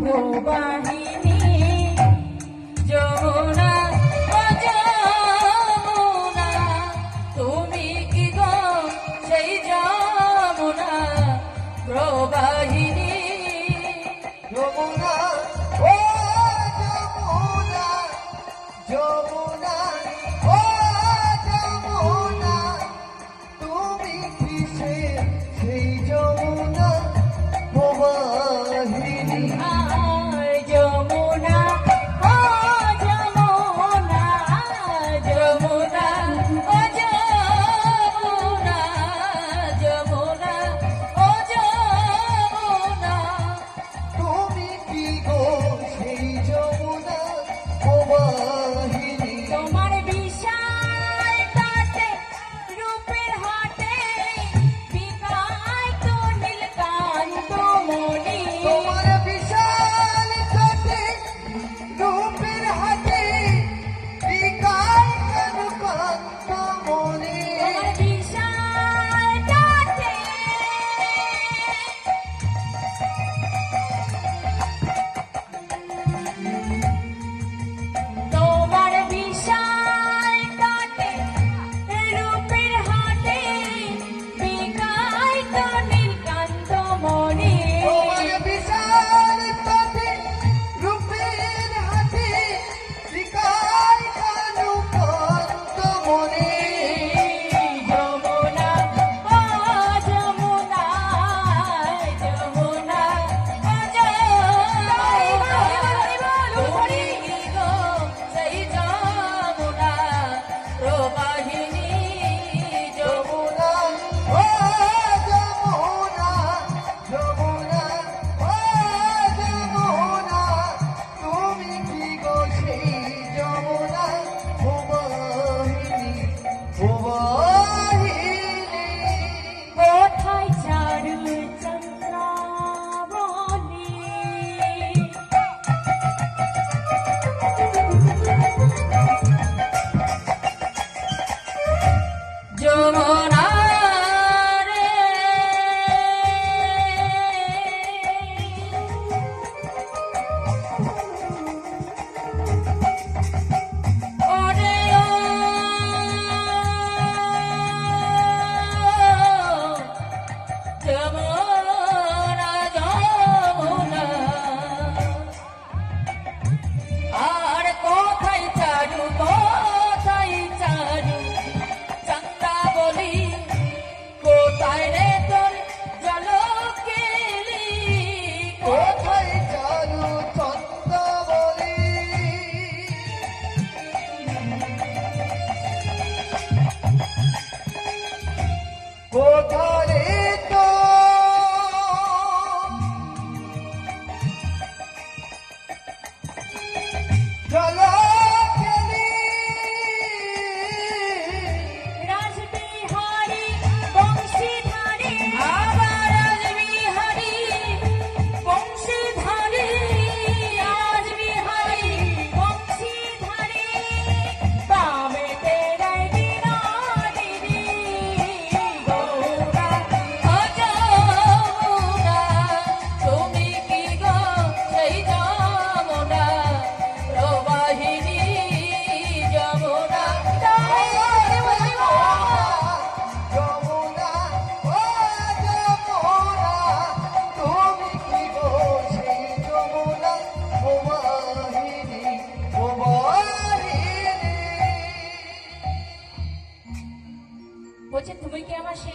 প্রবাহিনী যমুনা ও যমুনা তুমি কি গো সেই যমুনা প্রবাহিনী যমুনা ও যমুনা যমুনা ও যমুনা তুমি কি সেই যমুনা প্রবাহিনী যমুনা ও যমুনা যমুনা ও যমুনা যমুনা ও যমুনা তুমি কি গো সেই যমুনা প্রবাহিনী তোমার বিশাল তাতে রূপের হাটে বিকায় তো নীলকান্ত মণি তোমার বিশাল তটে রূপের হাতে বিকায় কান্ত মনে তোমার বিশাল তাতে তোমার বিশাল তাতে রূপের হাটে বিকায় তো নীলকান্ত মণি তোমার বিশাল তটে রূপের হাতে বিকায় কান্ত মনে যমুনা ও যমুনা যমুনা ও যমুনা তুমি গো সেই যমুনা প্রবাহিনী যমুনা ও যমুনা যমুনা ও যমুনা তুমি কি গো সেই যমুনা প্রবাহিনী প্রবাহিনী কোথায় চারু চন্দ্রাবলী যমুনা রে ওরে ও যমুনা যমুনা আর কোথায় চারু চন্দ্রাবলী কোথায় রে তোর জলকেলি কোথায় চারু চন্দ্রাবলী কোথায় তো জলকেলি রাসবিহারী বংশীধারী আবার রাসবিহারী বংশীধারী রাসবিহারী বংশীধারী পাবে তেরে বিনাদিনী গৌরা ও যমুনা তুমি কি গো সেই যমুনা প্রবাহিনী যমুনা যমুনা ও যমুনা তুমি কি গো সেই যমুনা প্রবাহিনী প্রবাহিনী বলছে তুমি কি আমার সেই